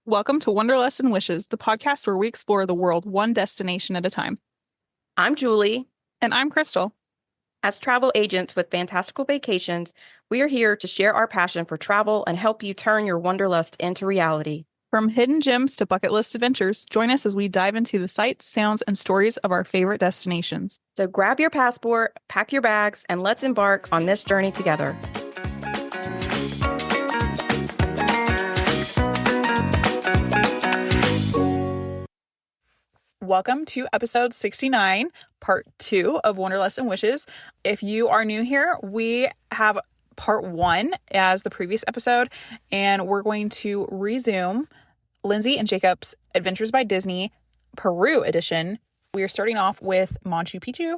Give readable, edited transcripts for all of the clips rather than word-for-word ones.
Welcome to Wanderlust and Wishes, the podcast where we explore the world one destination at a time. I'm Julie. And I'm Crystal. As travel agents with Fantastical Vacations, we are here to share our passion for travel and help you turn your wanderlust into reality. From hidden gems to bucket list adventures, join us as we dive into the sights, sounds, and stories of our favorite destinations. So grab your passport, pack your bags, and let's embark on this journey together. Welcome to episode 69, part 2 of Wanderlust and Wishes. If you are new here, we have part 1 as the previous episode, and we're going to resume Lindsay and Jacob's Adventures by Disney Peru edition. We are starting off with Machu Picchu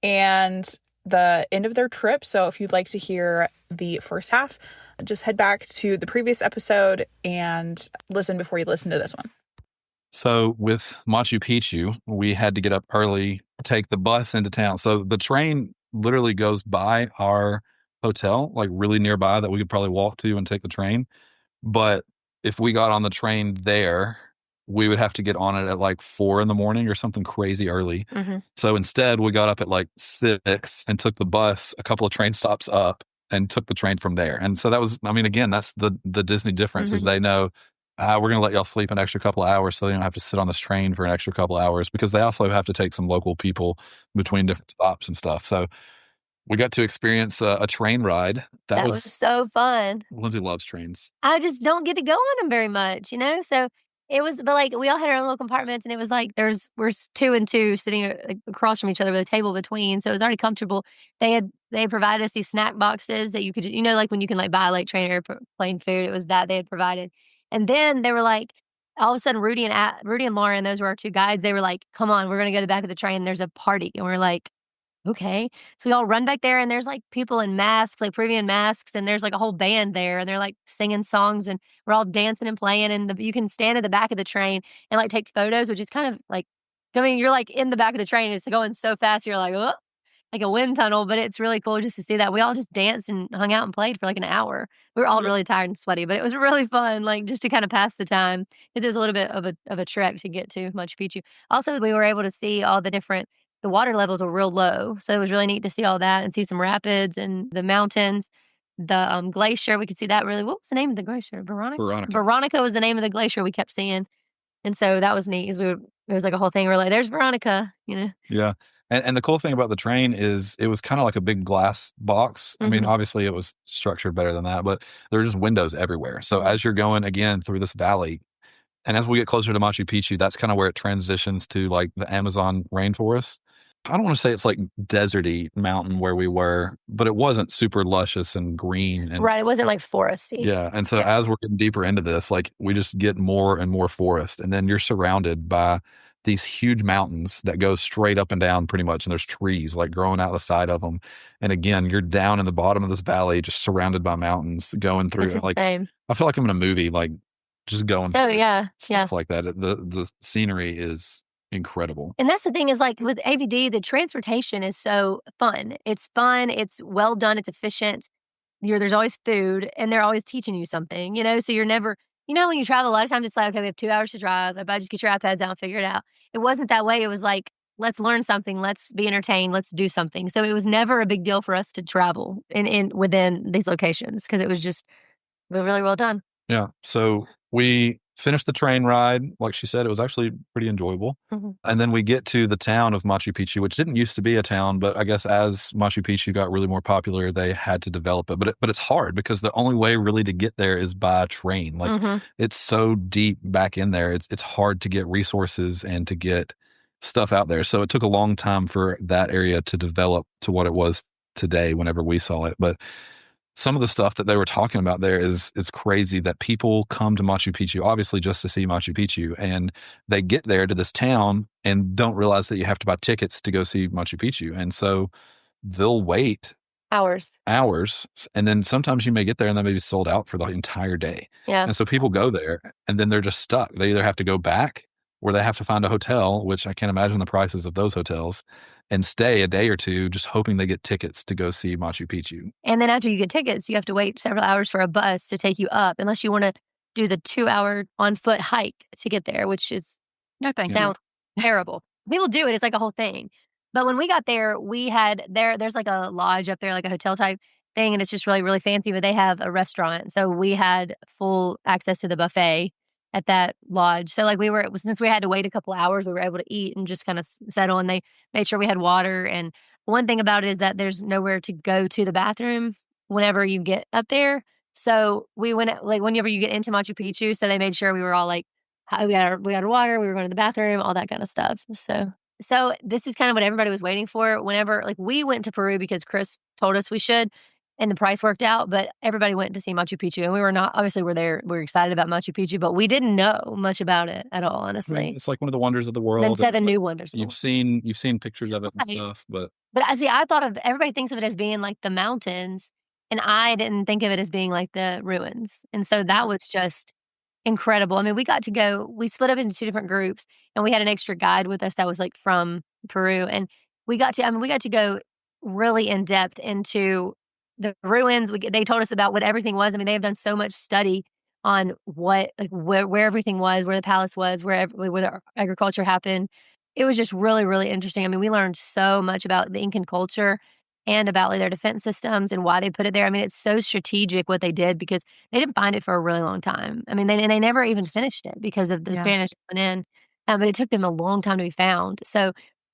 and the end of their trip. So if you'd like to hear the first half, just head back to the previous episode and listen before you listen to this one. So with Machu Picchu, we had to get up early, take the bus into town. So the train literally goes by our hotel, like really nearby, that we could probably walk to and take the train. But if we got on the train there, we would have to get on it at like 4 a.m. or something crazy early. Mm-hmm. So instead, we got up at like 6 and took the bus a couple of train stops up and took the train from there. And so that was, I mean, again, that's the Disney difference is they know, we're going to let y'all sleep an extra couple of hours so they don't have to sit on this train for an extra couple of hours, because they also have to take some local people between different stops and stuff. So we got to experience a train ride. That was so fun. Lindsay loves trains. I just don't get to go on them very much, So it was, but like we all had our own little compartments, and it was like we're 2 and 2 sitting across from each other with a table between, so it was already comfortable. They provided us these snack boxes that you could, like when you can like buy like train airplane food. It was that they had provided. And then they were like, all of a sudden, Rudy and Lauren, those were our 2 guides. They were like, "Come on, we're going to go to the back of the train. There's a party." And we're like, "Okay." So we all run back there, and there's like people in masks, like Peruvian masks, and there's like a whole band there, and they're like singing songs, and we're all dancing and playing. And you can stand at the back of the train and like take photos, which is kind of like, you're like in the back of the train. It's going so fast. You're like, oh, like a wind tunnel, but it's really cool just to see that. We all just danced and hung out and played for like an hour. We were all really tired and sweaty, but it was really fun, like just to kind of pass the time, because it was a little bit of a trek to get to Machu Picchu. Also, we were able to see all the water levels were real low, so it was really neat to see all that and see some rapids and the mountains. The glacier, we could see that really. What was the name of the glacier? Veronica. Veronica was the name of the glacier we kept seeing, and so that was neat. It was like a whole thing. We're like, "There's Veronica," Yeah. And the cool thing about the train is it was kind of like a big glass box. I mean, obviously it was structured better than that, but there were just windows everywhere. So as you're going again through this valley, and as we get closer to Machu Picchu, that's kind of where it transitions to like the Amazon rainforest. I don't want to say it's like deserty mountain where we were, but it wasn't super luscious and green. And, right. It wasn't like foresty. Yeah. And so as we're getting deeper into this, like we just get more and more forest, and then you're surrounded by these huge mountains that go straight up and down pretty much. And there's trees like growing out the side of them. And again, you're down in the bottom of this valley, just surrounded by mountains going through. Like, I feel like I'm in a movie, like just going through stuff like that. The scenery is incredible. And that's the thing is like with AVD, the transportation is so fun. It's fun. It's well done. It's efficient. There's always food, and they're always teaching you something, so you're never, when you travel, a lot of times it's like, okay, we have 2 hours to drive. If I just get your iPads out and figure it out. It wasn't that way. It was like, let's learn something. Let's be entertained. Let's do something. So it was never a big deal for us to travel within these locations, because it was just really well done. Yeah. So we finished the train ride. Like she said, it was actually pretty enjoyable. And then we get to the town of Machu Picchu, which didn't used to be a town, but I guess as Machu Picchu got really more popular, they had to develop it. But it's hard because the only way really to get there is by train. Like it's so deep back in there. It's hard to get resources and to get stuff out there. So it took a long time for that area to develop to what it was today whenever we saw it. But some of the stuff that they were talking about there is crazy, that people come to Machu Picchu, obviously just to see Machu Picchu, and they get there to this town and don't realize that you have to buy tickets to go see Machu Picchu. And so they'll wait hours. And then sometimes you may get there and they may be sold out for the entire day. Yeah. And so people go there and then they're just stuck. They either have to go back or they have to find a hotel, which I can't imagine the prices of those hotels, and stay a day or two just hoping they get tickets to go see Machu Picchu. And then after you get tickets, you have to wait several hours for a bus to take you up, unless you want to do the 2-hour on foot hike to get there, which is No, thank you. sounds terrible. People do it. It's like a whole thing. But when we got there, we had there's like a lodge up there, like a hotel type thing, and it's just really, really fancy, but they have a restaurant. So we had full access to the buffet at that lodge. So like since we had to wait a couple hours, we were able to eat and just kind of settle, and they made sure we had water. And one thing about it is that there's nowhere to go to the bathroom whenever you get up there. So we went, like, whenever you get into Machu Picchu, so they made sure we were all like, we had our water, we were going to the bathroom, all that kind of stuff. So this is kind of what everybody was waiting for. Whenever, like, we went to Peru because Chris told us we should, and the price worked out, but everybody went to see Machu Picchu, and we were not, obviously we're there, we're excited about Machu Picchu, but we didn't know much about it at all, honestly. It's like one of the wonders of the world. Then 7 new wonders. You've seen pictures of it and stuff, but I see, I thought of, everybody thinks of it as being like the mountains, and I didn't think of it as being like the ruins. And so that was just incredible. I mean, we split up into 2 different groups, and we had an extra guide with us that was like from Peru. And we got to go really in depth into the ruins. They told us about what everything was. I mean, they have done so much study on where everything was, where the palace was, where the agriculture happened. It was just really, really interesting. I mean, we learned so much about the Incan culture and about like their defense systems and why they put it there. I mean, it's so strategic what they did, because they didn't find it for a really long time. I mean, they never even finished it because of the Spanish coming in, but it took them a long time to be found. So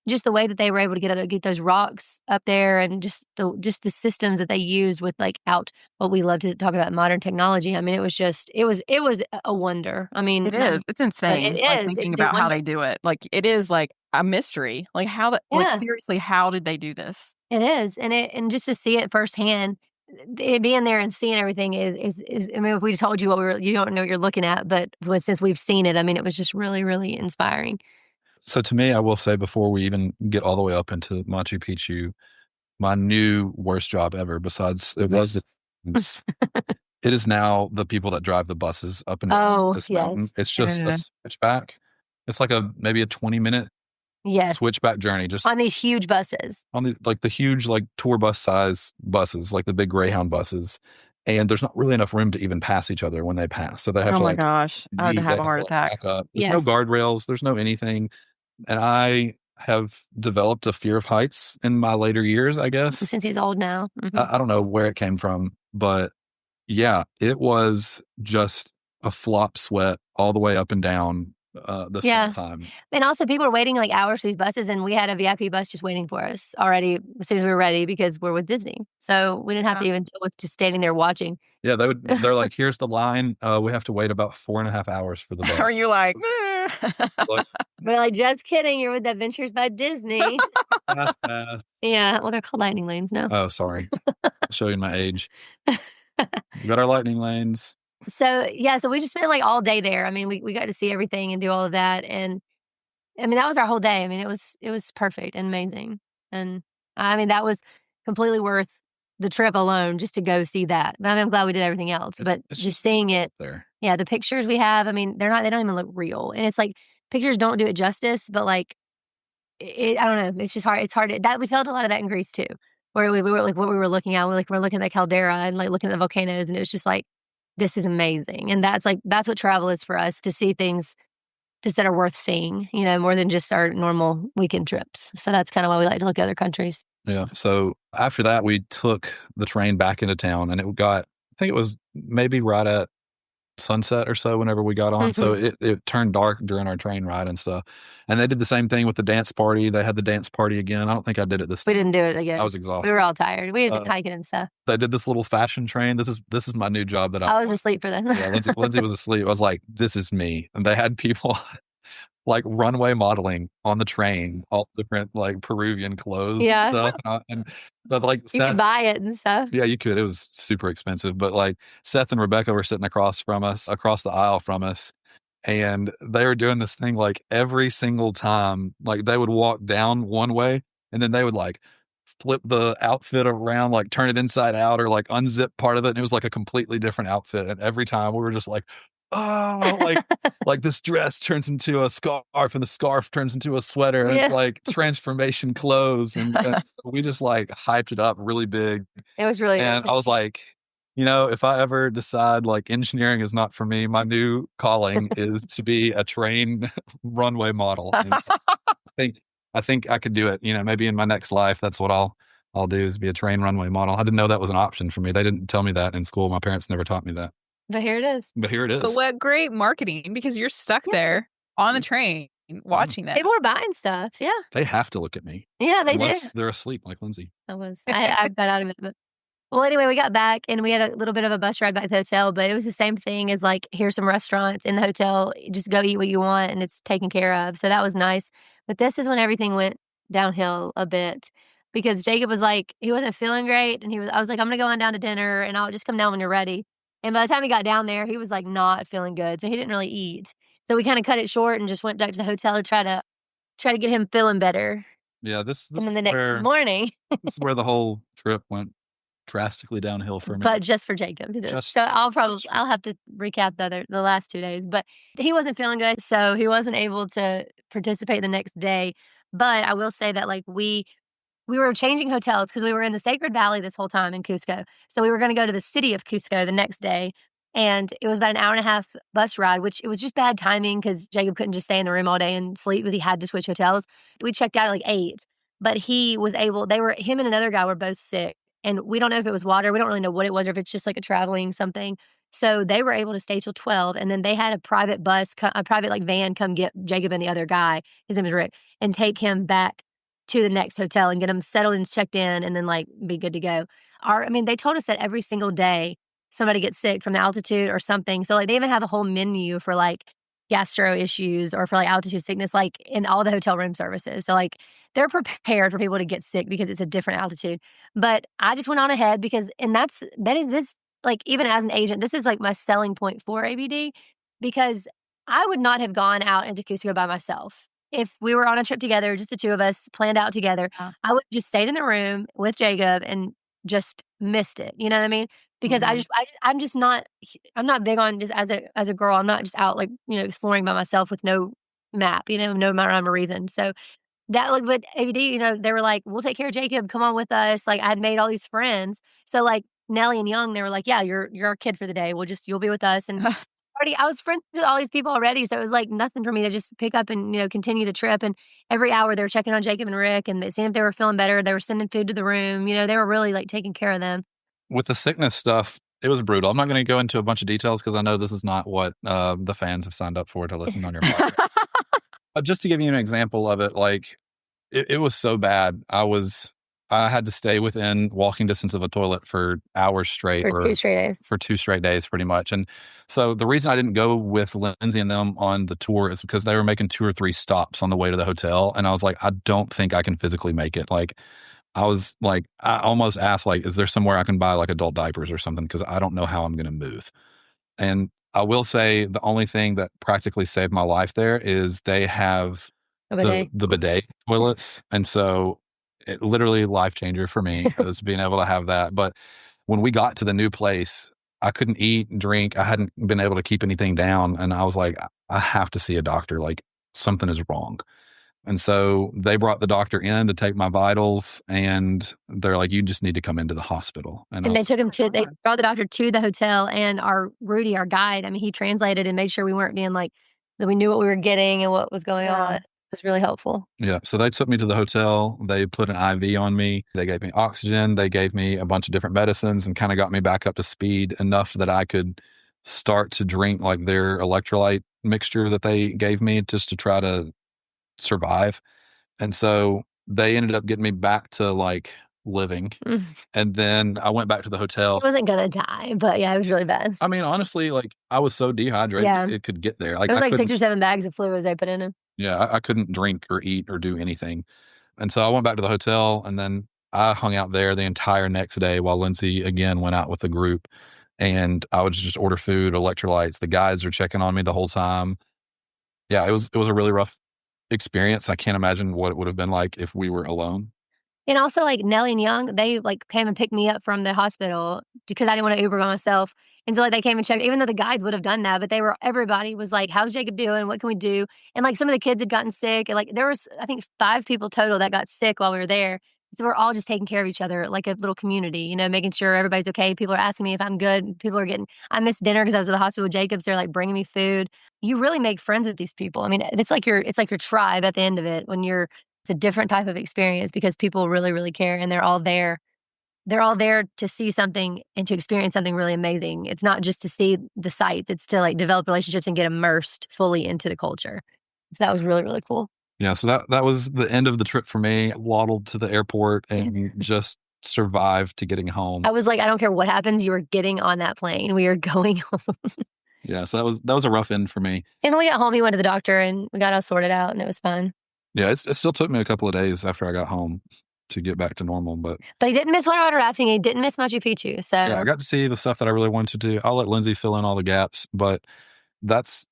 just the way that they were able to get those rocks up there, and just the systems that they used with like out what we love to talk about, modern technology. I mean, it was a wonder. I mean, It is. It's insane. It like, is. thinking about how they do it. Like, it is like a mystery. Like, like, seriously, how did they do this? It is. And just to see it firsthand, it being there and seeing everything is I mean, if we told you you don't know what you're looking at, but since we've seen it, I mean, it was just really, really inspiring. So to me, I will say, before we even get all the way up into Machu Picchu, my new worst job ever, besides it is now the people that drive the buses up and down this mountain. It's just a switchback. It's like maybe a 20-minute switchback journey, just on these huge buses, on the huge like tour bus size buses, like the big Greyhound buses. And there's not really enough room to even pass each other when they pass. So they have oh to my gosh, I would have a heart attack. There's no guardrails. There's no anything. And I have developed a fear of heights in my later years, I guess. Since he's old now. Mm-hmm. I don't know where it came from, but yeah, it was just a flop sweat all the way up and down this whole time. And also, people were waiting like hours for these buses, and we had a VIP bus just waiting for us already as soon as we were ready, because we're with Disney. So we didn't have to even deal with just standing there watching. Yeah, they're like, here's the line. We have to wait about 4.5 hours for the bus. Are you like, We're like, just kidding. You're with Adventures by Disney. Fast. Yeah. Well, they're called lightning lanes now. Oh, sorry. Showing my age. We got our lightning lanes. So we just spent like all day there. I mean, we got to see everything and do all of that. And I mean, that was our whole day. I mean, it was perfect and amazing. And I mean, that was completely worth the trip alone just to go see that. But I mean, I'm glad we did everything else. But just seeing it there. Yeah, the pictures we have, I mean, they don't even look real. And it's like, pictures don't do it justice, but like, I don't know. It's just hard. It's hard. We felt a lot of that in Greece too, where we were like, what we were looking at, we're looking at the caldera and like looking at the volcanoes. And it was just like, this is amazing. And that's what travel is for us, to see things just that are worth seeing, more than just our normal weekend trips. So that's kind of why we like to look at other countries. Yeah. So after that, we took the train back into town, and I think it was maybe right at sunset or so whenever we got on. So it turned dark during our train ride and stuff. And they did the same thing with the dance party. They had the dance party again. I don't think I did it this time. We didn't do it again. I was exhausted. We were all tired. We had been hiking and stuff. They did this little fashion train. This is my new job that I was asleep for that. Yeah, Lindsay was asleep. I was like, this is me. And they had people like runway modeling on the train, all different like Peruvian clothes and stuff. And like you could buy it and stuff. Yeah, you could. It was super expensive. But like Seth and Rebecca were sitting across the aisle from us. And they were doing this thing like every single time. Like they would walk down one way, and then they would like flip the outfit around, like turn it inside out, or like unzip part of it. And it was like a completely different outfit. And every time we were just like, oh, like this dress turns into a scarf, and the scarf turns into a sweater, and it's like transformation clothes, and we just like hyped it up really big. It was really and I was like, if I ever decide like engineering is not for me, my new calling is to be a train runway model. And so I think I could do it. Maybe in my next life, that's what I'll do is be a train runway model. I didn't know that was an option for me. They didn't tell me that in school. My parents never taught me that. But here it is. But here it is. But what great marketing, because you're stuck there on the train watching that. People were buying stuff. Yeah. They have to look at me. Yeah, they unless did. they're asleep like Lindsay. I got out of it. But, well, anyway, we got back and we had a little bit of a bus ride back to the hotel, but it was the same thing as like, here's some restaurants in the hotel. Just go eat what you want and it's taken care of. So that was nice. But this is when everything went downhill a bit because Jacob was like, he wasn't feeling great. And I was like, I'm going to go on down to dinner and I'll just come down when you're ready. And by the time he got down there, he was like not feeling good. So he didn't really eat. So we kind of cut it short and just went back to the hotel to try to get him feeling better. Yeah, this And then is the next morning, this is where the whole trip went drastically downhill for me. but just for Jacob. So I'll have to recap the last 2 days, but he wasn't feeling good. So he wasn't able to participate the next day. But I will say that like we were changing hotels because we were in the Sacred Valley this whole time in Cusco. So we were going to go to the city of Cusco the next day. And it was about an hour and a half bus ride, which it was just bad timing because Jacob couldn't just stay in the room all day and sleep because he had to switch hotels. We checked out at like 8, but him and another guy were both sick. And we don't know if it was water. We don't really know what it was or if it's just like a traveling something. So they were able to stay till 12. And then they had a private like van come get Jacob and the other guy, his name is Rick, and take him back to the next hotel and get him settled and checked in and then like be good to go. They told us that every single day somebody gets sick from the altitude or something. So like they even have a whole menu for like gastro issues or for like altitude sickness, like in all the hotel room services. So like they're prepared for people to get sick because it's a different altitude. But I just went on ahead because, and that is this, like even as an agent, this is like my selling point for ABD because I would not have gone out into Cusco by myself. If we were on a trip together, just the two of us planned out together, I would just stayed in the room with Jacob and just missed it. You know what I mean? Because I'm not big on just as a girl, I'm not just out like, exploring by myself with no map, no rhyme or reason. So that like, but ABD, they were like, we'll take care of Jacob. Come on with us. Like I had made all these friends. So like Nellie and Young, they were like, yeah, you're our kid for the day. You'll be with us. And I was friends with all these people already. So it was like nothing for me to just pick up and, continue the trip. And every hour they were checking on Jacob and Rick and seeing if they were feeling better. They were sending food to the room. They were really like taking care of them. With the sickness stuff, it was brutal. I'm not going to go into a bunch of details because I know this is not what the fans have signed up for to listen on your podcast. Just to give you an example of it, like it was so bad. I had to stay within walking distance of a toilet for hours straight. For 2 straight days. For 2 straight days, pretty much. And so the reason I didn't go with Lindsay and them on the tour is because they were making 2 or 3 stops on the way to the hotel. And I was like, I don't think I can physically make it. Like, I almost asked, like, is there somewhere I can buy like adult diapers or something? Because I don't know how I'm going to move. And I will say the only thing that practically saved my life there is they have the bidet toilets. And so it literally life changer for me was being able to have that. But when we got to the new place, I couldn't eat and drink. I hadn't been able to keep anything down. And I was like, I have to see a doctor. Like something is wrong. And so they brought the doctor in to take my vitals and they're like, you just need to come into the hospital. And they brought the doctor to the hotel and Rudy, our guide, he translated and made sure we weren't being like, that we knew what we were getting and what was going on. It was really helpful. Yeah. So they took me to the hotel. They put an IV on me. They gave me oxygen. They gave me a bunch of different medicines and kind of got me back up to speed enough that I could start to drink like their electrolyte mixture that they gave me just to try to survive. And so they ended up getting me back to like living. And then I went back to the hotel. I wasn't gonna die, but yeah, it was really bad. Honestly, like I was so dehydrated, it could get there. Like it was like 6 or 7 bags of fluids they put in him. Yeah, I couldn't drink or eat or do anything. And so I went back to the hotel and then I hung out there the entire next day while Lindsay again went out with the group. And I would just order food, electrolytes. The guys are checking on me the whole time. Yeah, it was a really rough experience. I can't imagine what it would have been like if we were alone. And also like Nellie and Young, they like came and picked me up from the hospital because I didn't want to Uber by myself. And so like they came and checked, even though the guides would have done that, but everybody was like, how's Jacob doing? What can we do? And like some of the kids had gotten sick. And like there was, I think 5 people total that got sick while we were there. So we're all just taking care of each other like a little community, you know, making sure everybody's okay. People are asking me if I'm good. I missed dinner because I was at the hospital with Jacob. So they're like bringing me food. You really make friends with these people. I mean, it's like your tribe at the end of it it's a different type of experience because people really, really care and they're all there. They're all there to see something and to experience something really amazing. It's not just to see the sights. It's to like develop relationships and get immersed fully into the culture. So that was really, really cool. Yeah, so that was the end of the trip for me. I waddled to the airport and just survived to getting home. I was like, I don't care what happens, you are getting on that plane. We are going home. Yeah, so that was a rough end for me. And when we got home, he went to the doctor and we got us sorted out and it was fine. Yeah, it still took me a couple of days after I got home to get back to normal, but he didn't miss whitewater rafting. He didn't miss Machu Picchu. So yeah, I got to see the stuff that I really wanted to do. I'll let Lindsay fill in all the gaps, but that's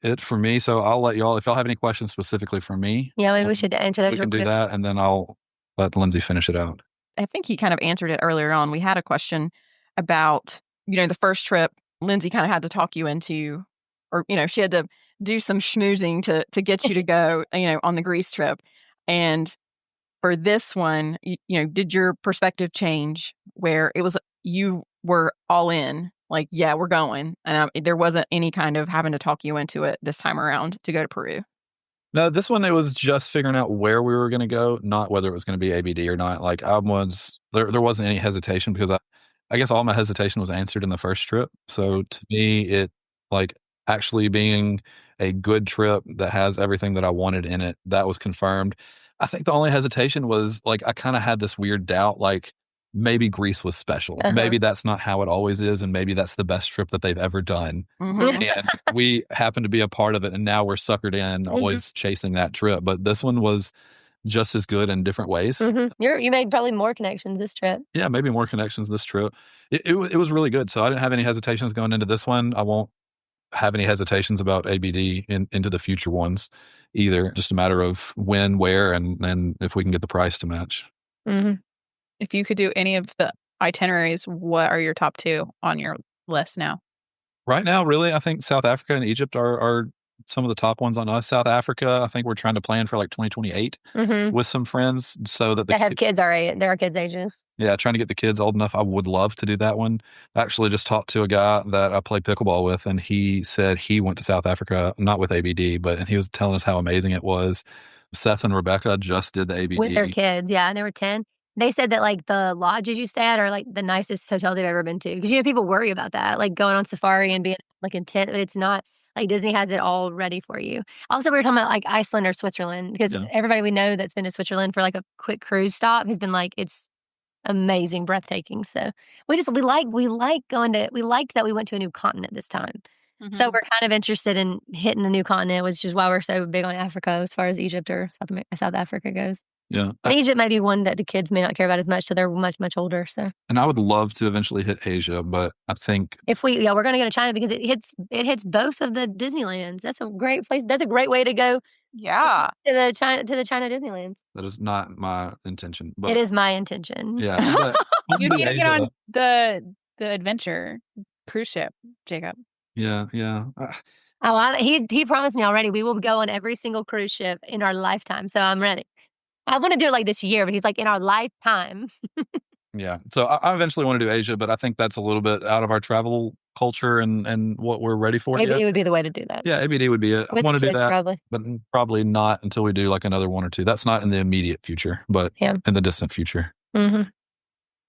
it for me. So I'll let y'all, if y'all have any questions specifically for me. Yeah, maybe we should answer those. We can do that, and then I'll let Lindsay finish it out. I think he kind of answered it earlier on. We had a question about, the first trip. Lindsay kind of had to talk you into, or, she had to do some schmoozing to get you to go, on the Greece trip. And for this one, did your perspective change where it was, you were all in? Like, yeah, we're going. And there wasn't any kind of having to talk you into it this time around to go to Peru. No, this one, it was just figuring out where we were going to go, not whether it was going to be ABD or not. Like, there wasn't any hesitation because I guess all my hesitation was answered in the first trip. So to me, it like actually being a good trip that has everything that I wanted in it, that was confirmed. I think the only hesitation was like, I kind of had this weird doubt, like, maybe Greece was special. Uh-huh. Maybe that's not how it always is. And maybe that's the best trip that they've ever done. Mm-hmm. And we happen to be a part of it. And now we're suckered in always chasing that trip. But this one was just as good in different ways. Mm-hmm. You made probably more connections this trip. Yeah, maybe more connections this trip. It was really good. So I didn't have any hesitations going into this one. I won't have any hesitations about ABD into the future ones either. Just a matter of when, where, and if we can get the price to match. Mm-hmm. If you could do any of the itineraries, what are your top two on your list now? Right now, really, I think South Africa and Egypt are some of the top ones on us. South Africa, I think we're trying to plan for like 2028 with some friends so that they have kids already. There are kids' ages. Yeah, trying to get the kids old enough. I would love to do that one. I actually just talked to a guy that I play pickleball with, and he said he went to South Africa, not with ABD, and he was telling us how amazing it was. Seth and Rebecca just did the ABD. With their kids, yeah, and they were 10. They said that like the lodges you stay at are like the nicest hotels they've ever been to. Because people worry about that, like going on safari and being like in tent, but it's not. Like Disney has it all ready for you. Also, we were talking about like Iceland or Switzerland because everybody we know that's been to Switzerland for like a quick cruise stop has been like, it's amazing, breathtaking. So we liked that we went to a new continent this time. Mm-hmm. So we're kind of interested in hitting a new continent, which is why we're so big on Africa as far as Egypt or South Africa goes. Yeah. And Egypt may be one that the kids may not care about as much till they're much, much older. So. And I would love to eventually hit Asia, but I think we're going to go to China because it hits both of the Disneylands. That's a great place. That's a great way to go. Yeah. To the China Disneyland. That is not my intention. But it is my intention. Yeah. You need to get on the adventure cruise ship, Jacob. Yeah. He promised me already we will go on every single cruise ship in our lifetime. So I'm ready. I want to do it like this year, but he's like, in our lifetime. Yeah. So I eventually want to do Asia, but I think that's a little bit out of our travel culture and what we're ready for. ABD would be the way to do that. Yeah, ABD would be it. I want to do that, probably. But probably not until we do like another one or two. That's not in the immediate future, but in the distant future. Mm-hmm.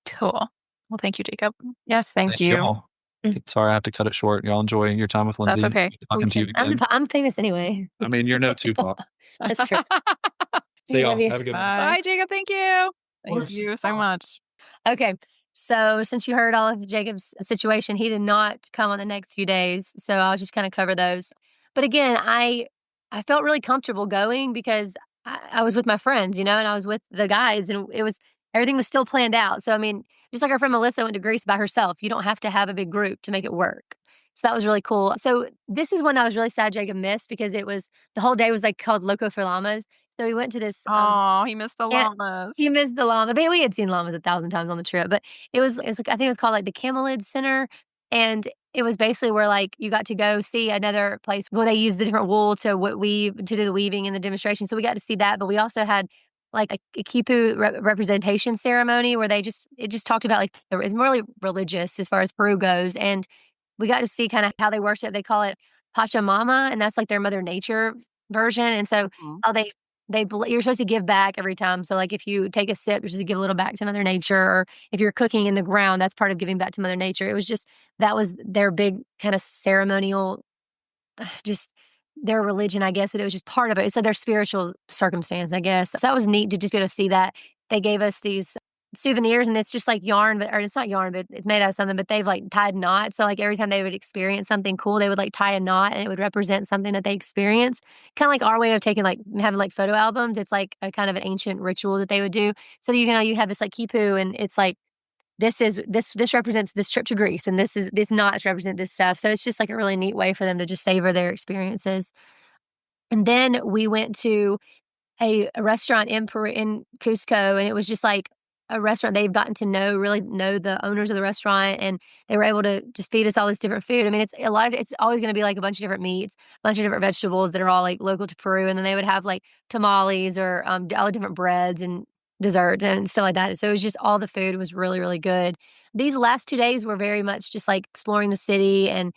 Cool. Well, thank you, Jacob. Yes, thank you. Y'all. Sorry, I have to cut it short. Y'all enjoy your time with Lindsay. That's okay. Talking to you again. I'm famous anyway. I mean, you're no Tupac. That's true. See y'all. Have a good one. Bye, Jacob. Thank you. Thank you so much. Okay. So since you heard all of Jacob's situation, he did not come on the next few days. So I'll just kind of cover those. But again, I felt really comfortable going because I was with my friends, and I was with the guys, and everything was still planned out. So, I mean, just like our friend Melissa went to Greece by herself, you don't have to have a big group to make it work. So that was really cool. So this is one I was really sad Jacob missed because the whole day was like called Loco for Llamas. So we went to this. He missed the llamas. He missed the llama. But we had seen llamas 1,000 times on the trip. But it's like, I think it was called like the Camelid Center. And it was basically where like you got to go see another place where they used the different wool to do the weaving and the demonstration. So we got to see that. But we also had like a Kipu representation ceremony where it just talked about like it's more really religious as far as Peru goes, and we got to see kind of how they worship. They call it Pachamama, and that's like their Mother Nature version. And so how you're supposed to give back every time. So like if you take a sip, you're supposed to give a little back to Mother Nature, or if you're cooking in the ground, that's part of giving back to Mother Nature. It was just that was their big kind of ceremonial, just their religion, I guess, but it was just part of it. So their spiritual circumstance, I guess. So that was neat to just be able to see that. They gave us these souvenirs, and it's just like yarn, or it's not yarn, but it's made out of something, but they've like tied knots. So like every time they would experience something cool, they would like tie a knot, and it would represent something that they experienced. Kind of like our way of taking like having like photo albums. It's like a kind of an ancient ritual that they would do. So you have this like kipu, and it's like this represents this trip to Greece, and this knots represent this stuff. So it's just like a really neat way for them to just savor their experiences. And then we went to a restaurant in Peru, in Cusco, and it was just like a restaurant they've gotten to really know the owners of the restaurant, and they were able to just feed us all this different food. I mean, it's always going to be like a bunch of different meats, a bunch of different vegetables that are all like local to Peru, and then they would have like tamales or all the different breads and desserts and stuff like that. So it was just all the food was really, really good. These last 2 days were very much just like exploring the city and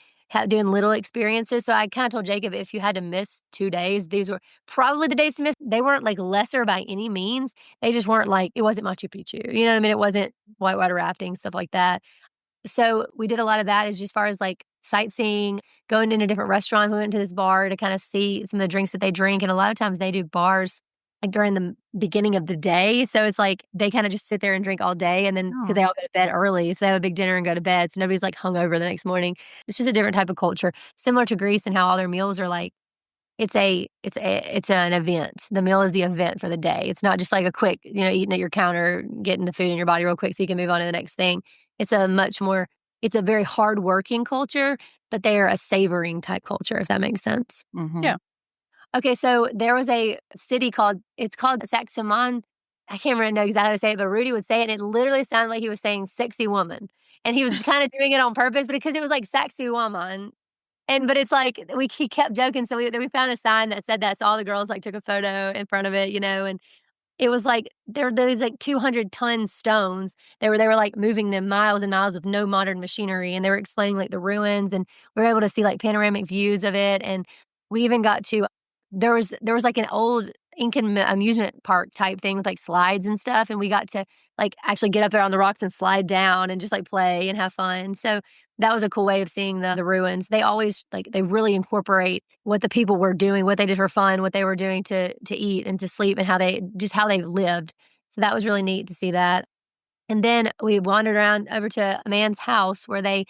doing little experiences. So I kind of told Jacob, if you had to miss 2 days, these were probably the days to miss. They weren't like lesser by any means. They just weren't like, it wasn't Machu Picchu. You know what I mean? It wasn't whitewater rafting, stuff like that. So we did a lot of that as far as like sightseeing, going into different restaurants. We went to this bar to kind of see some of the drinks that they drink. And a lot of times they do bars like during the beginning of the day. So it's like they kind of just sit there and drink all day, and then because they all go to bed early. So they have a big dinner and go to bed. So nobody's like hungover the next morning. It's just a different type of culture, similar to Greece and how all their meals are like, it's an event. The meal is the event for the day. It's not just like a quick, eating at your counter, getting the food in your body real quick so you can move on to the next thing. It's a very hardworking culture, but they are a savoring type culture, if that makes sense. Mm-hmm. Yeah. Okay, so there was a city called Saxaman. I can't remember exactly how to say it, but Rudy would say it, and it literally sounded like he was saying sexy woman. And he was kind of doing it on purpose, but because it was like sexy woman. But it's like, he kept joking, so we found a sign that said that, so all the girls like took a photo in front of it, and it was like there were these like 200-ton stones. They were like moving them miles and miles with no modern machinery, and they were explaining like the ruins, and we were able to see like panoramic views of it. And we even got to there was like an old Incan amusement park type thing with like slides and stuff, and we got to like actually get up there on the rocks and slide down and just like play and have fun. So that was a cool way of seeing the ruins. They always they really incorporate what the people were doing, what they did for fun, what they were doing to eat and to sleep, and how they lived. So that was really neat to see that. And then we wandered around over to a man's house where they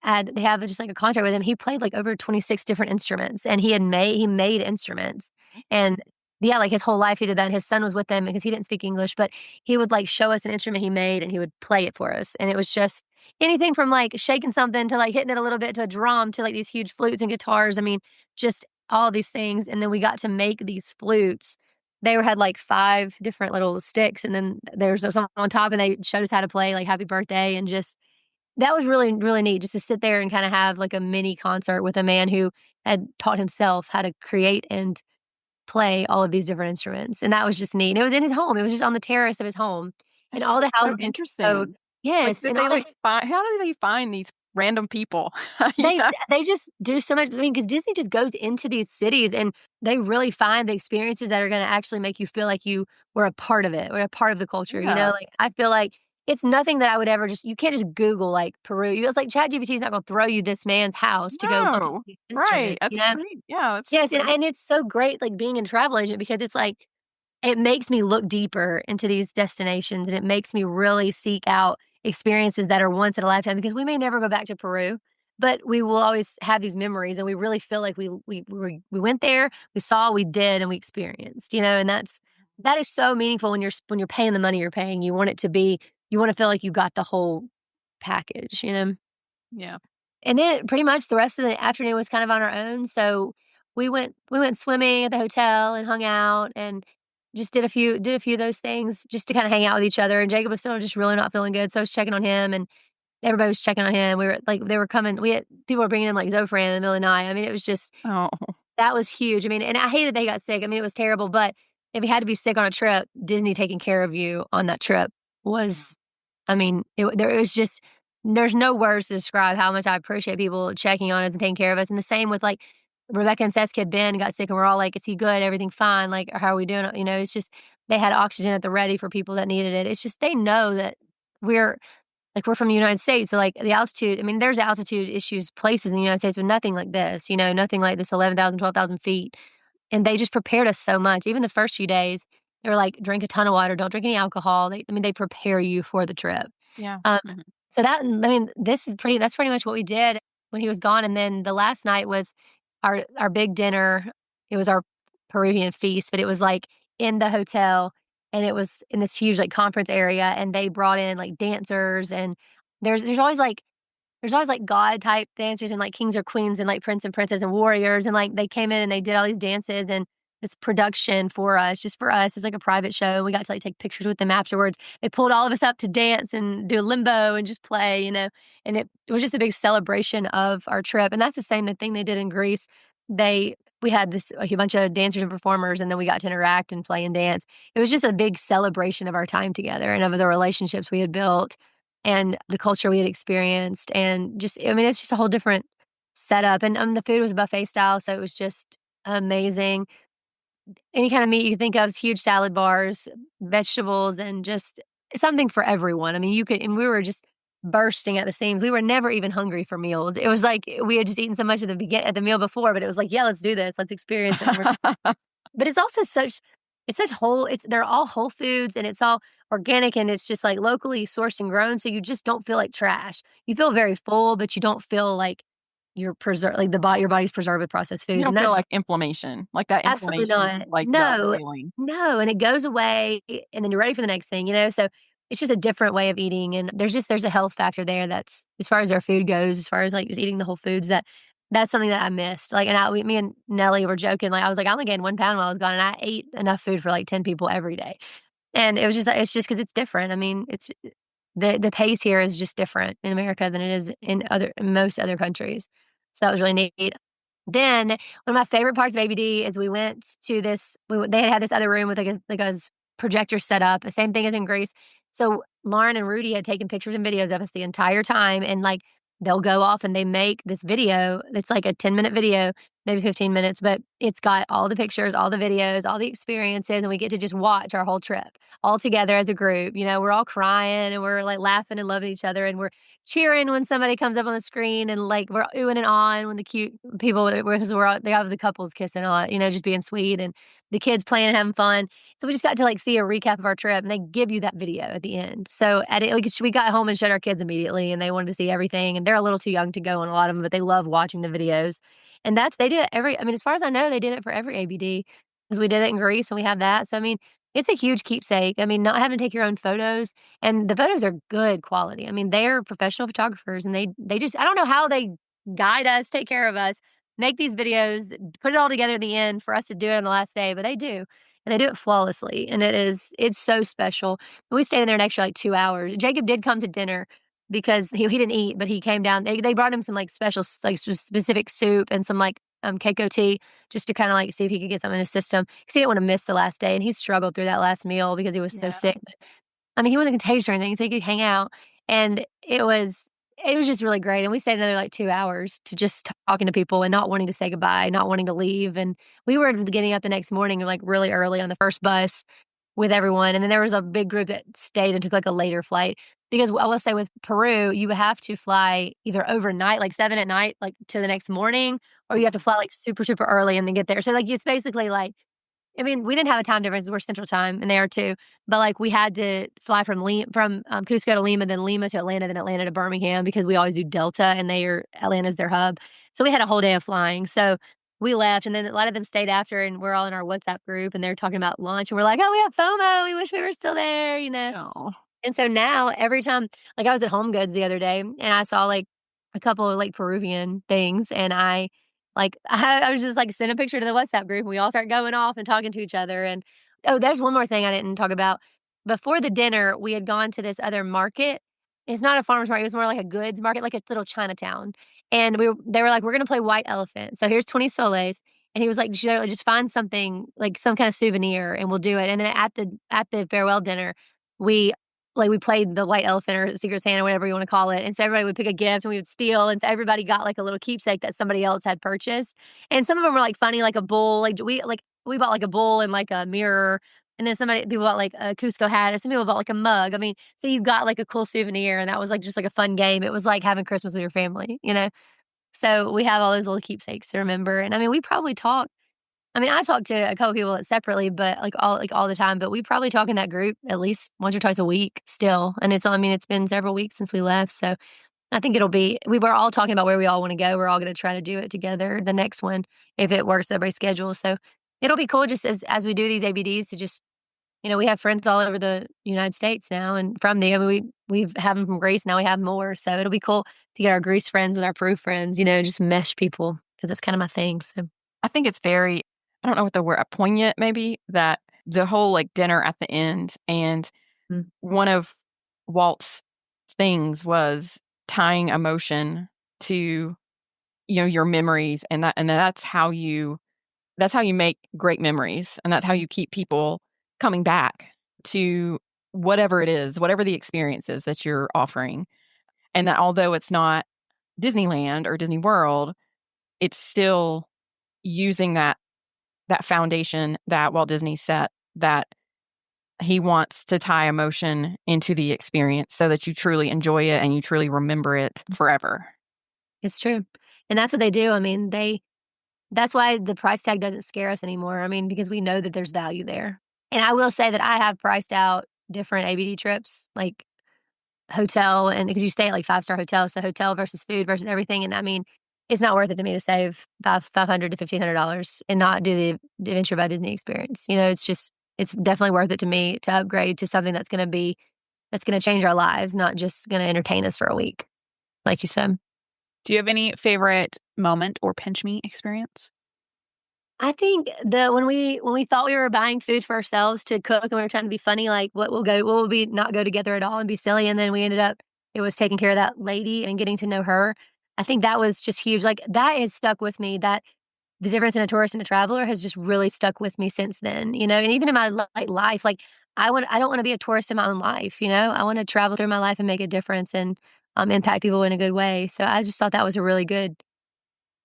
have just like a contract with him. He played like over 26 different instruments, and he made instruments. And yeah, like his whole life he did that. And his son was with him because he didn't speak English, but he would like show us an instrument he made and he would play it for us. And it was just anything from like shaking something to like hitting it a little bit to a drum to like these huge flutes and guitars. I mean, just all these things. And then we got to make these flutes. They had like 5 different little sticks, and then there's something on top, and they showed us how to play like Happy Birthday. And just that was really, really neat just to sit there and kind of have like a mini concert with a man who had taught himself how to create and play all of these different instruments. And that was just neat. And it was in his home. It was just on the terrace of his home. And all the houses. So interesting. Yes. Like, how do they find these random people? They just do so much. I mean, because Disney just goes into these cities and they really find the experiences that are going to actually make you feel like you were a part of it, or a part of the culture. Yeah. Like I feel like it's nothing that I would ever you can't just Google like Peru. It's like ChatGPT is not going to throw you this man's house to go look at these right. instruments, That's great. Yeah. Yes. And it's so great like being a travel agent, because it's like, it makes me look deeper into these destinations, and it makes me really seek out experiences that are once in a lifetime, because we may never go back to Peru, but we will always have these memories, and we really feel like we went there, we saw, we did, and we experienced, and that is so meaningful when you're paying the money you're paying. You want to feel like you got the whole package, Yeah. And then pretty much the rest of the afternoon was kind of on our own. So we went swimming at the hotel and hung out, and just did a few of those things just to kind of hang out with each other. And Jacob was still just really not feeling good, so I was checking on him, and everybody was checking on him. We were like, they were coming. People were bringing him like Zofran in the middle of the night. I mean, it was just that was huge. I mean, and I hated they got sick. I mean, it was terrible, but if you had to be sick on a trip, Disney taking care of you on that trip was, I mean, it was just, there's no words to describe how much I appreciate people checking on us and taking care of us. And the same with like Rebecca and Seth's kid Ben got sick and we're all like, is he good? Everything fine? Like, how are we doing? You know, it's just, they had oxygen at the ready for people that needed it. It's just, they know that we're from the United States. So like the altitude, I mean, there's altitude issues places in the United States, but nothing like this, you know, nothing like this 11,000, 12,000 feet. And they just prepared us so much. Even the first few days, they were like, drink a ton of water, don't drink any alcohol. They prepare you for the trip. Yeah. So that's pretty much what we did when he was gone. And then the last night was our big dinner. It was our Peruvian feast, but it was like in the hotel and it was in this huge like conference area and they brought in like dancers and there's always like god type dancers and like kings or queens and like prince and princess and warriors and like they came in and they did all these dances and this production for us, just for us. It was like a private show. We got to like take pictures with them afterwards. They pulled all of us up to dance and do a limbo and just play, you know. And it was just a big celebration of our trip. And that's the same thing they did in Greece. We had this like a bunch of dancers and performers, and then we got to interact and play and dance. It was just a big celebration of our time together and of the relationships we had built and the culture we had experienced. And just, I mean, it's just a whole different setup. And the food was buffet style, so it was just amazing. Any kind of meat you can think of, huge salad bars, vegetables, and just something for everyone. I mean, and we were just bursting at the seams. We were never even hungry for meals. It was like we had just eaten so much at the meal before, but it was like, yeah, let's do this. Let's experience it. But it's also they're all whole foods and it's all organic and it's just like locally sourced and grown. So you just don't feel like trash. You feel very full, but you don't feel like you're preserved, like your body's preserved with processed foods. You don't and feel like inflammation, like that absolutely inflammation, not. like No, feeling. no. And it goes away and then you're ready for the next thing, you know? So it's just a different way of eating. And there's a health factor there. That's as far as our food goes, as far as like just eating the whole foods that's something that I missed. Like, and me and Nellie were joking. Like I was like, I only gained 1 pound while I was gone and I ate enough food for like 10 people every day. And it's just cause it's different. I mean, it's the pace here is just different in America than it is in most other countries. So that was really neat. Then one of my favorite parts of ABD is we went to they had this other room with like a projector set up, the same thing as in Greece. So Lauren and Rudy had taken pictures and videos of us the entire time. And like, they'll go off and they make this video. It's like a 10-minute video, maybe 15 minutes, but it's got all the pictures, all the videos, all the experiences. And we get to just watch our whole trip all together as a group. You know, we're all crying and we're like laughing and loving each other. And we're cheering when somebody comes up on the screen and like we're oohing and ahhing when the cute people, because they have the couples kissing a lot, you know, just being sweet and the kids playing and having fun. So we just got to like see a recap of our trip and they give you that video at the end. So we got home and showed our kids immediately and they wanted to see everything and they're a little too young to go on a lot of them, but they love watching the videos. And they did it as far as I know, they did it for every ABD because we did it in Greece and we have that. So, I mean, it's a huge keepsake. I mean, not having to take your own photos and the photos are good quality. I mean, they're professional photographers and they just, I don't know how they guide us, take care of us, make these videos, put it all together at the end for us to do it on the last day, but they do. And they do it flawlessly. And it's so special. We stayed in there an extra like 2 hours. Jacob did come to dinner because he didn't eat, but he came down. They brought him some like special, like specific soup and some like keiko tea just to kind of like see if he could get something in his system because he didn't want to miss the last day. And he struggled through that last meal because he was so sick. But, I mean, he wasn't contagious or anything, so he could hang out. And it was just really great. And we stayed another like 2 hours to just talking to people and not wanting to say goodbye, not wanting to leave. And we were getting up the next morning like really early on the first bus with everyone. And then there was a big group that stayed and took like a later flight. Because I will say with Peru, you have to fly either overnight, like 7 at night, like to the next morning, or you have to fly like super, super early and then get there. So like it's basically like, I mean, we didn't have a time difference. We're Central Time and they are too. But like we had to fly from Cusco to Lima, then Lima to Atlanta, then Atlanta to Birmingham because we always do Delta and Atlanta's their hub. So we had a whole day of flying. So we left and then a lot of them stayed after and we're all in our WhatsApp group and they're talking about lunch and we're like, oh, we have FOMO. We wish we were still there, you know. Oh. And so now every time, like I was at Home Goods the other day and I saw like a couple of like Peruvian things and I was just like send a picture to the WhatsApp group and we all start going off and talking to each other. And oh, there's one more thing I didn't talk about. Before the dinner, we had gone to this other market. It's not a farmer's market. It was more like a goods market, like a little Chinatown. And they were like, we're going to play white elephant. So here's 20 soles. And he was like, just find something, like some kind of souvenir, and we'll do it. And then at the farewell dinner, we we played the white elephant or secret Santa, whatever you want to call it. And so everybody would pick a gift and we would steal. And so everybody got like a little keepsake that somebody else had purchased. And some of them were like funny, like a bull. We bought like a bull and like a mirror. And then people bought like a Cusco hat, and some people bought like a mug. I mean, so you got like a cool souvenir, and that was like just like a fun game. It was like having Christmas with your family, you know? So we have all those little keepsakes to remember. And I mean, we probably talk. I mean, I talk to a couple people separately, but all the time. But we probably talk in that group at least once or twice a week still. And it's been several weeks since we left. So I think we were all talking about where we all want to go. We're all going to try to do it together, the next one, if it works everybody's schedule. So it'll be cool just as we do these ABDs to just, we have friends all over the United States now. And we've had them from Greece. Now we have more. So it'll be cool to get our Greece friends with our Peru friends, just mesh people, because that's kind of my thing. So I think it's very, I don't know what the word, poignant maybe, that the whole like dinner at the end. And one of Walt's things was tying emotion to, your memories, and that's how you make great memories. And that's how you keep people coming back to whatever it is, whatever the experience is that you're offering. And that although it's not Disneyland or Disney World, it's still using that foundation that Walt Disney set, that he wants to tie emotion into the experience so that you truly enjoy it and you truly remember it forever. It's true. And that's what they do. I mean, that's why the price tag doesn't scare us anymore. I mean, because we know that there's value there. And I will say that I have priced out different ABD trips, like hotel, and because you stay at like 5-star hotels, so hotel versus food versus everything. And I mean, it's not worth it to me to save $500 to $1,500 and not do the Adventure by Disney experience. It's definitely worth it to me to upgrade to something that's going to change our lives, not just going to entertain us for a week, like you said. Do you have any favorite moment or pinch me experience? I think when we thought we were buying food for ourselves to cook, and we were trying to be funny, like what will be not go together at all and be silly, and then we ended up, it was taking care of that lady and getting to know her. I think that was just huge. Like that has stuck with me. That the difference in a tourist and a traveler has just really stuck with me since then. And even in my life, like I don't want to be a tourist in my own life. I want to travel through my life and make a difference and impact people in a good way. So I just thought that was a really good.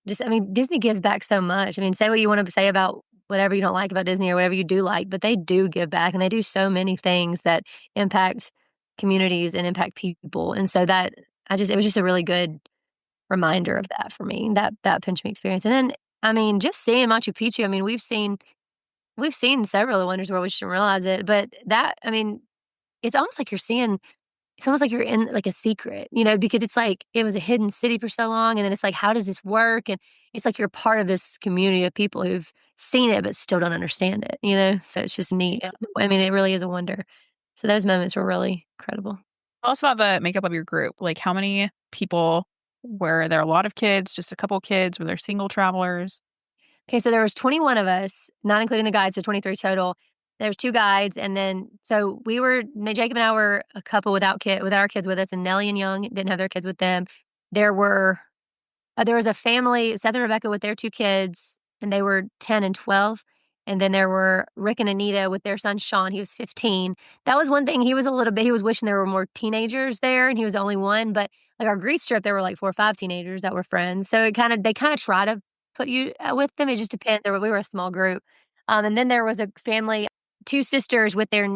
Disney gives back so much. Say what you want to say about whatever you don't like about Disney or whatever you do like, but they do give back, and they do so many things that impact communities and impact people. And so it was just a really good reminder of that for me, that pinch me experience. And then, just seeing Machu Picchu, we've seen several of the wonders where we shouldn't realize it, but it's almost like it's almost like you're in like a secret, because it's like it was a hidden city for so long. And then it's like, how does this work? And it's like you're part of this community of people who've seen it but still don't understand it, so it's just neat. It really is a wonder. So those moments were really incredible. Tell us about the makeup of your group. Like, how many people were there? A lot of kids, just a couple kids? Were there single travelers? Okay, so there was 21 of us, not including the guides, so 23 total. There was 2 guides, and then so Jacob and I were a couple without our kids with us, and Nellie and Young didn't have their kids with them. There was a family, Seth and Rebecca with their 2 kids, and they were 10 and 12. And then there were Rick and Anita with their son Sean. He was 15. That was one thing. He was wishing there were more teenagers there, and he was the only one. But like our Greece trip, there were like 4 or 5 teenagers that were friends. So they kind of try to put you with them. It just depends. We were a small group. And then there was a family, 2 sisters with their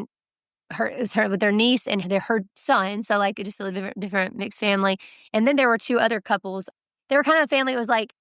niece and her son. So like just a different mixed family. And then there were 2 other couples. They were kind of a family. It was like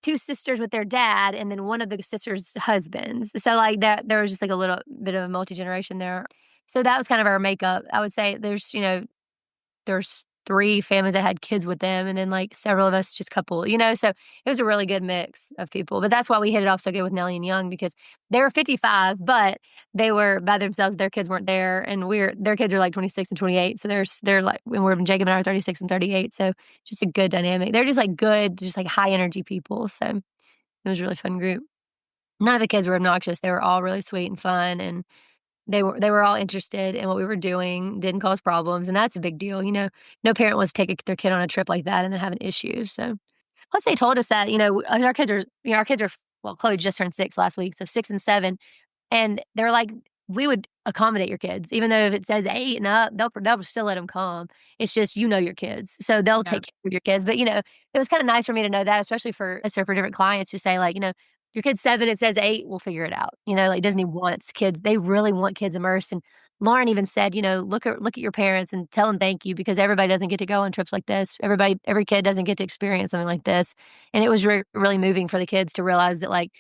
2 sisters with their dad, and then one of the sisters' husbands. So like that, there was just like a little bit of a multi-generation there. So that was kind of our makeup. I would say there's 3 families that had kids with them, and then like several of us just couple, so it was a really good mix of people. But that's why we hit it off so good with Nellie and Young, because they were 55, but they were by themselves. Their kids weren't there, and their kids are like 26 and 28. So they're like, when Jacob and I are 36 and 38. So just a good dynamic. They're just like good, just like high energy people. So it was a really fun group. None of the kids were obnoxious. They were all really sweet and fun, and they were all interested in what we were doing, didn't cause problems, and that's a big deal. No parent wants to take their kid on a trip like that and then have an issue. So, plus they told us that our kids are Chloe just turned 6 last week, so 6 and 7. And they're like, we would accommodate your kids, even though if it says 8 and up, they'll still let them come. It's just, your kids. So they'll take care of your kids. But, it was kind of nice for me to know that, especially for different clients to say like, your kid's 7, it says 8, we'll figure it out. Like Disney wants kids. They really want kids immersed. And Lauren even said, look at your parents and tell them thank you, because everybody doesn't get to go on trips like this. Every kid doesn't get to experience something like this. And it was really moving for the kids to realize that like,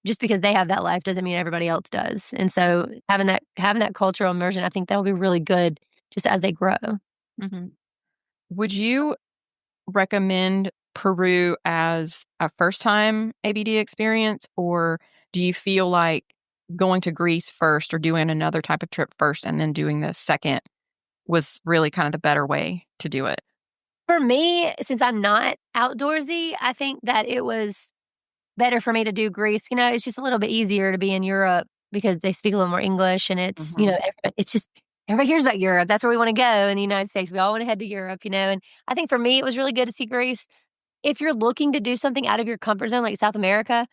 just because they have that life doesn't mean everybody else does. And so having that cultural immersion, I think that'll be really good just as they grow. Mm-hmm. Would you recommend Peru as a first-time ABD experience, or do you feel like going to Greece first or doing another type of trip first and then doing the second was really kind of the better way to do it? For me, since I'm not outdoorsy, I think that it was better for me to do Greece. It's just a little bit easier to be in Europe because they speak a little more English, and it's, it's just everybody hears about Europe. That's where we want to go in the United States. We all want to head to Europe, and I think for me, it was really good to see Greece. If you're looking to do something out of your comfort zone, like South America,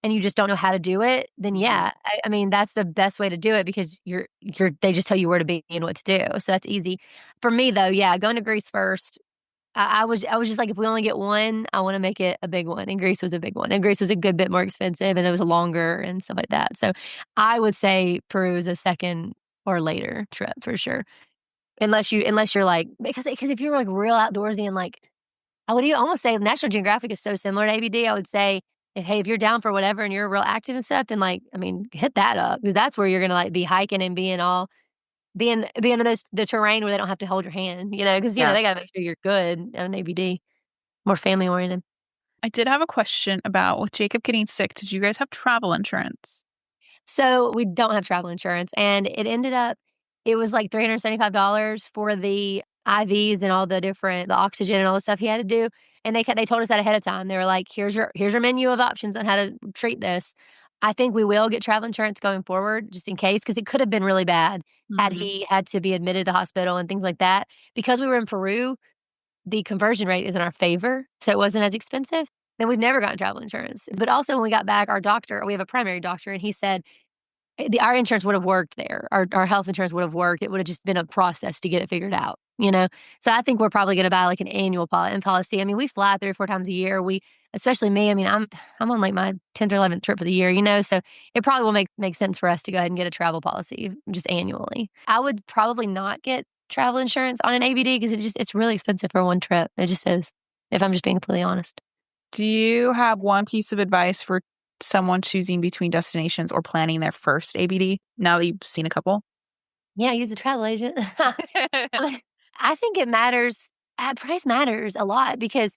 and you just don't know how to do it, then yeah, I mean, that's the best way to do it because they just tell you where to be and what to do. So that's easy. For me though, yeah, going to Greece first. I was just like, if we only get one, I want to make it a big one. And Greece was a big one. And Greece was a good bit more expensive, and it was longer and stuff like that. So I would say Peru is a second or later trip for sure. Unless you're like, because if you're like real outdoorsy and like, I would almost say National Geographic is so similar to ABD. I would say, if you're down for whatever and you're real active and stuff, then like, I mean, hit that up, because that's where you're going to like be hiking and being in the terrain where they don't have to hold your hand, because, they got to make sure you're good on an ABD, more family oriented. I did have a question about with Jacob getting sick. Did you guys have travel insurance? So we don't have travel insurance, and it was like $375 for the IVs and all the oxygen and all the stuff he had to do. And they told us that ahead of time. They were like, here's your menu of options on how to treat this. I think we will get travel insurance going forward just in case, because it could have been really bad had he had to be admitted to hospital and things like that. Because we were in Peru, the conversion rate is in our favor, so it wasn't as expensive. Then we've never gotten travel insurance. But also when we got back, we have a primary doctor, and he said our insurance would have worked there. Our health insurance would have worked. It would have just been a process to get it figured out, So I think we're probably going to buy like an annual policy. I mean, we fly 3 or 4 times a year. Especially me. I mean, I'm on like my 10th or 11th trip for the year, So it probably will make sense for us to go ahead and get a travel policy just annually. I would probably not get travel insurance on an ABD because it's really expensive for one trip. It just is, if I'm just being completely honest. Do you have one piece of advice for someone choosing between destinations or planning their first ABD now that you've seen a couple? Yeah, use a travel agent. I think it matters. Price matters a lot, because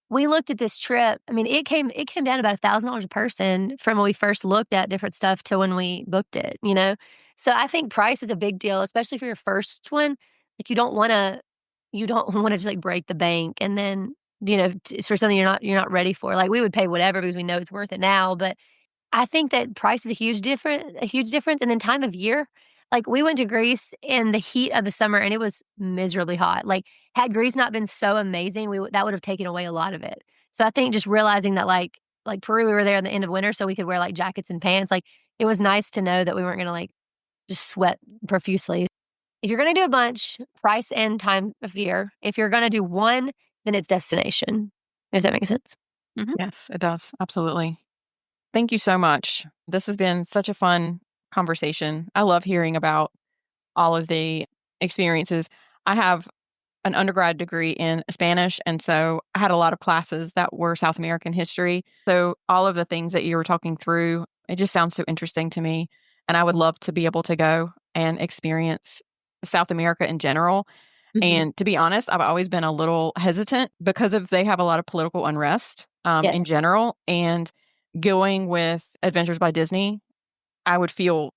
we looked at this trip. I mean, it came down about $1,000 a person from when we first looked at different stuff to when we booked it, So I think price is a big deal, especially for your first one. Like you don't want to just like break the bank and then, for something you're not ready for. Like we would pay whatever because we know it's worth it now, but I think that price is a huge difference. And then time of year. Like we went to Greece in the heat of the summer and it was miserably hot. Like had Greece not been so amazing, that would have taken away a lot of it. So I think just realizing that like Peru, we were there in the end of winter, so we could wear like jackets and pants. Like it was nice to know that we weren't going to like just sweat profusely. If you're going to do a bunch, price and time of year. If you're going to do one, then it's destination. If that makes sense. Mm-hmm. Yes, it does. Absolutely. Thank you so much. This has been such a fun conversation. I love hearing about all of the experiences. I have an undergrad degree in Spanish, and so I had a lot of classes that were South American history. So all of the things that you were talking through, it just sounds so interesting to me. And I would love to be able to go and experience South America in general. Mm-hmm. And to be honest, I've always been a little hesitant because they have a lot of political unrest in general. And going with Adventures by Disney, I would feel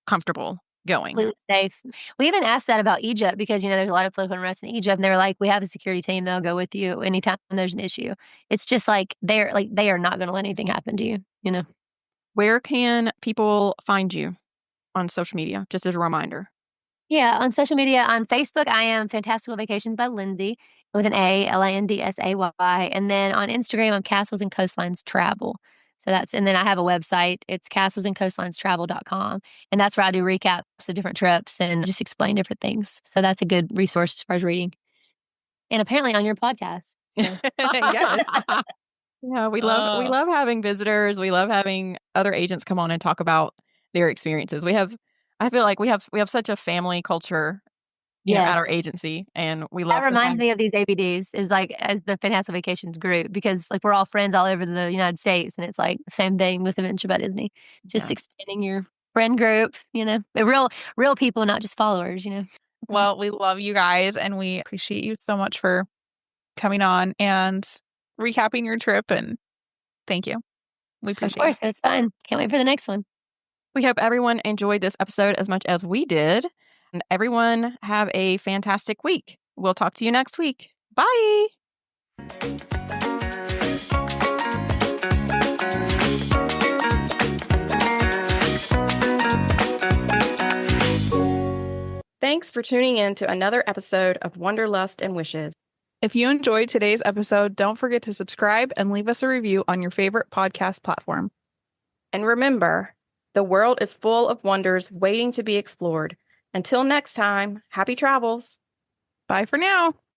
comfortable going. Completely safe. We even asked that about Egypt because, there's a lot of political unrest in Egypt. And they were like, we have a security team. They'll go with you anytime there's an issue. It's just like, they are not going to let anything happen to you, Where can people find you on social media? Just as a reminder. Yeah, on social media, on Facebook, I am Fantastical Vacations by Lindsay with an A, Lindsay. And then on Instagram, I'm Castles and Coastlines Travel. And then I have a website. It's castlesandcoastlinestravel.com. And that's where I do recaps of different trips and just explain different things. So that's a good resource as far as reading. And apparently on your podcast. So. Yes. Yeah, we love having visitors. We love having other agents come on and talk about their experiences. I feel like we have such a family culture, at our agency, and we love. That reminds me of these ABDs is like as the Fantastic Vacations group, because like we're all friends all over the United States, and it's like the same thing with Adventure by Disney, just expanding your friend group, but real people, not just followers, Well, we love you guys, and we appreciate you so much for coming on and recapping your trip, and thank you. We appreciate it. Of course, it's fun. Can't wait for the next one. We hope everyone enjoyed this episode as much as we did. And everyone have a fantastic week. We'll talk to you next week. Bye. Thanks for tuning in to another episode of Wanderlust and Wishes. If you enjoyed today's episode, don't forget to subscribe and leave us a review on your favorite podcast platform. And remember, the world is full of wonders waiting to be explored. Until next time, happy travels. Bye for now.